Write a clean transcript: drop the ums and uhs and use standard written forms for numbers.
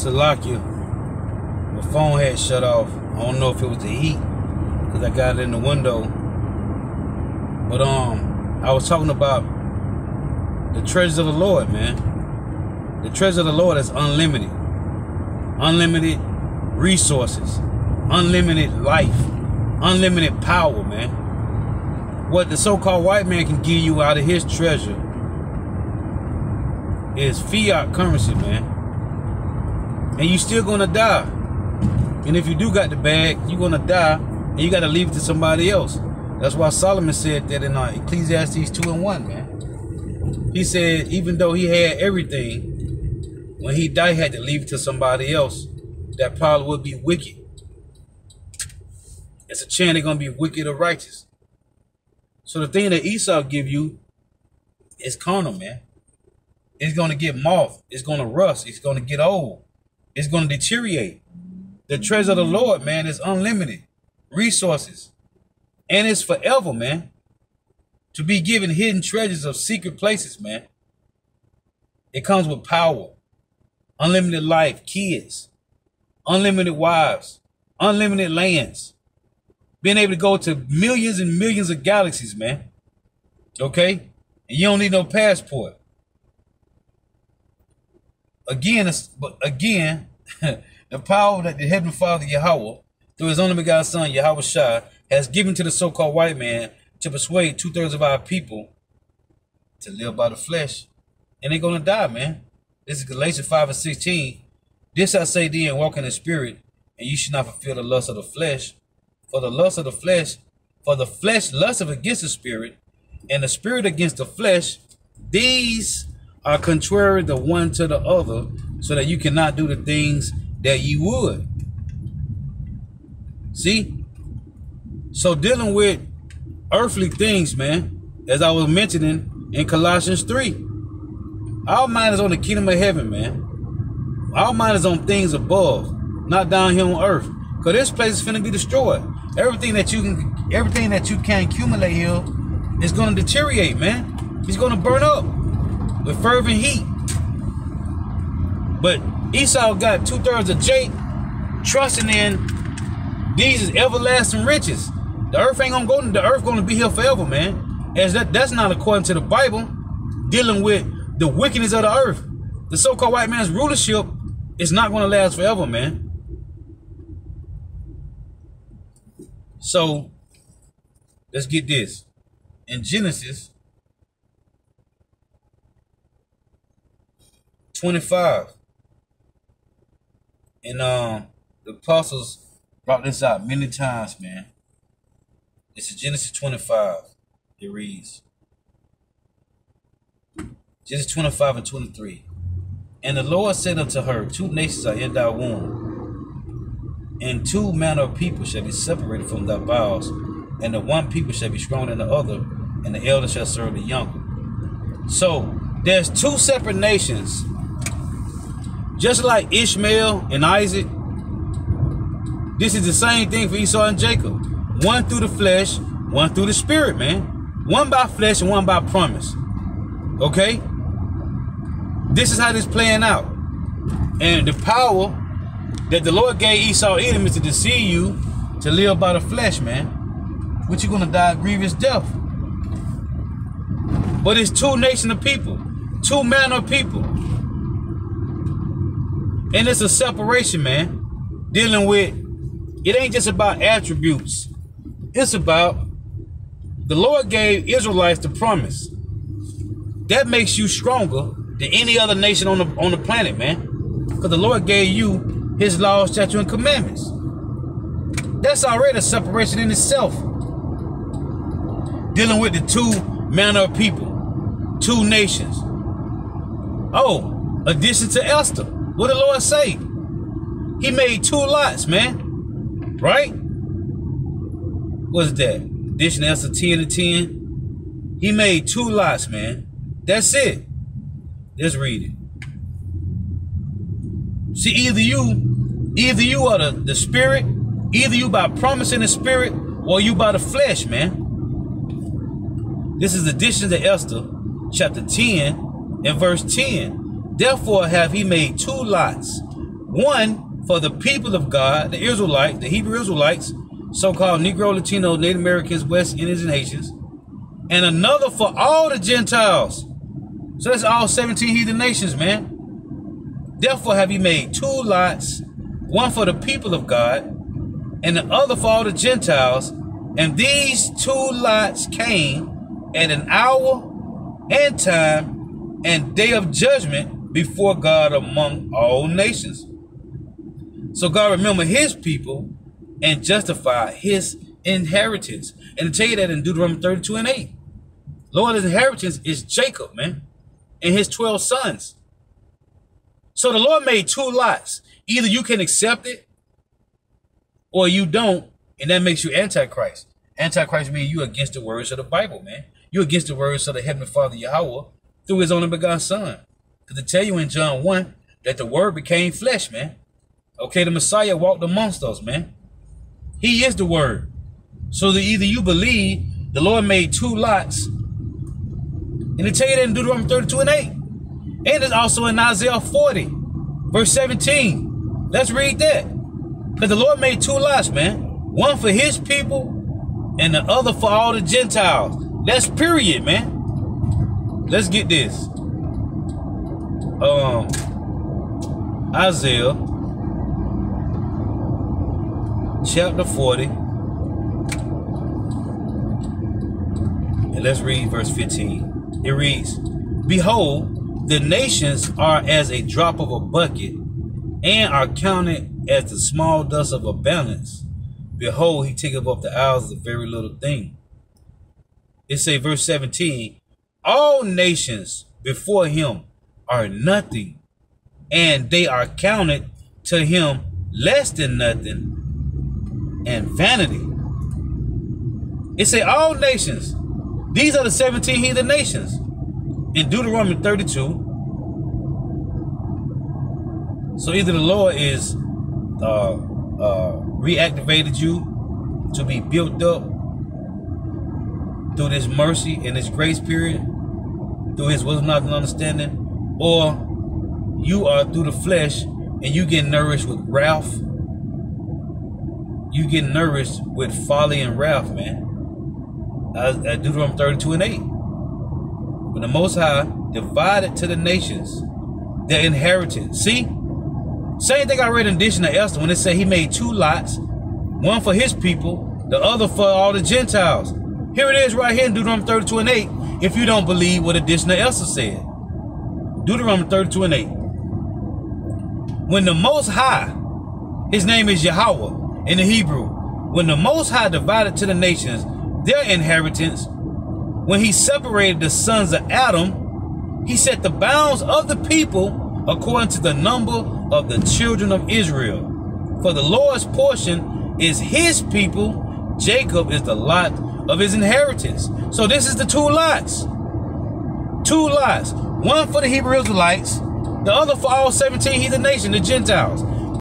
Salakia, my phone had shut off. I don't know if it was the heat, because I got it in the window. But I was talking about the treasures of the Lord, man. The treasure of the Lord is unlimited. Unlimited resources. Unlimited life. Unlimited power, man. What the so-called white man can give you out of his treasure is fiat currency, man. And you still gonna die. And if you do got the bag, you're gonna die, and you gotta leave it to somebody else. That's why Solomon said that in Ecclesiastes 2:1, man. He said even though he had everything, when he died, he had to leave it to somebody else. That probably would be wicked. It's a chance they're gonna be wicked or righteous. So the thing that Esau give you is carnal, man. It's gonna get moth. It's gonna rust. It's gonna get old. It's gonna deteriorate. The treasure of the Lord, man, is unlimited resources, and it's forever, man. To be given hidden treasures of secret places, man. It comes with power, unlimited life, kids, unlimited wives, unlimited lands, being able to go to millions and millions of galaxies, man. Okay? And you don't need no passport. Again, the power that the Heavenly Father Yahweh, through his only begotten Son, Yahweh Shai, has given to the so-called white man to persuade 2/3 of our people to live by the flesh. And they're going to die, man. This is Galatians 5:16. This I say thee, and walk in the spirit, and you should not fulfill the lust of the flesh. For the lust of the flesh, lusteth against the spirit, and the spirit against the flesh. These are contrary the one to the other, so that you cannot do the things that you would. See? So dealing with earthly things, man, as I was mentioning in Colossians 3, our mind is on the kingdom of heaven, man. Our mind is on things above, not down here on earth. Because this place is finna be destroyed. Everything that you can accumulate here is gonna deteriorate, man. It's gonna burn up with fervent heat. But Esau got 2/3 of Jake, trusting in these is everlasting riches. The earth ain't gonna go. The earth gonna be here forever, man. As that's not according to the Bible. Dealing with the wickedness of the earth, the so-called white man's rulership is not gonna last forever, man. So let's get this. In Genesis 25, and the apostles brought this out many times, man. This is Genesis 25. It reads, Genesis 25 and 23. And the Lord said unto her, 2 nations are in thy womb, and 2 manner of people shall be separated from thy bowels, and the one people shall be stronger than the other, and the elder shall serve the younger. So there's 2 separate nations, just like Ishmael and Isaac. This is the same thing for Esau and Jacob. One through the flesh, one through the spirit, man. One by flesh and one by promise. Okay? This is how this playing out. And the power that the Lord gave Esau Edom is to deceive you to live by the flesh, man. Which you're going to die a grievous death. But it's 2 nations of people. 2 manner of people. And it's a separation, man. Dealing with, it ain't just about attributes. It's about, the Lord gave Israelites the promise. That makes you stronger than any other nation on the planet, man. Because the Lord gave you his laws, statutes, and commandments. That's already a separation in itself. Dealing with the 2 manner of people, 2 nations. Oh, addition to Esther. What did the Lord say? He made 2 lots, man. Right? What's that? Addition to Esther 10 and 10. He made 2 lots, man. That's it. Let's read it. See, either you are the spirit, either you by promise in the spirit, or you by the flesh, man. This is addition to Esther, chapter 10 and verse 10. Therefore have he made 2 lots, one for the people of God, the Israelites, the Hebrew Israelites, so-called Negro, Latino, Native Americans, West Indians, and Haitians, and another for all the Gentiles. So that's all 17 heathen nations, man. Therefore have he made 2 lots, one for the people of God, and the other for all the Gentiles. And these 2 lots came at an hour and time and day of judgment before God among all nations. So God remembered his people and justified his inheritance. And to tell you that in Deuteronomy 32 and 8, Lord's inheritance is Jacob, man, and his 12 sons. So the Lord made 2 lots. Either you can accept it or you don't, and that makes you Antichrist. Antichrist means you're against the words of the Bible, man. You're against the words of the Heavenly Father Yahweh through his only begotten Son. Because to tell you in John 1 that the Word became flesh, man. Okay, the Messiah walked amongst us, man. He is the Word. So that either you believe the Lord made 2 lots, and they tell you that in Deuteronomy 32 and 8. And it's also in Isaiah 40, verse 17. Let's read that. Because the Lord made 2 lots, man. One for his people and the other for all the Gentiles. That's period, man. Let's get this. Isaiah chapter 40. And let's read verse 15. It reads, behold, the nations are as a drop of a bucket, and are counted as the small dust of a balance. Behold, he taketh up the hours of a very little thing. It say, verse 17, all nations before him are nothing, and they are counted to him less than nothing, and vanity. It say all nations. These are the 17 heathen nations. In Deuteronomy 32, so either the Lord is reactivated you to be built up through this mercy and this grace period, through his wisdom, knowledge, and understanding, or you are through the flesh and you get nourished with wrath. You get nourished with folly and wrath, man. At Deuteronomy 32 and 8. When the Most High divided to the nations their inheritance. See? Same thing I read in addition to Esther when it said he made 2 lots, one for his people, the other for all the Gentiles. Here it is right here in Deuteronomy 32 and 8, if you don't believe what addition to Esther said. Deuteronomy 32 and 8. When the Most High, his name is Yahweh in the Hebrew, when the Most High divided to the nations their inheritance, when he separated the sons of Adam, he set the bounds of the people according to the number of the children of Israel. For the Lord's portion is his people, Jacob is the lot of his inheritance. So this is the 2 lots. 2 lots. One for the Hebrew Israelites, the other for all 17 heathen nations, the Gentiles.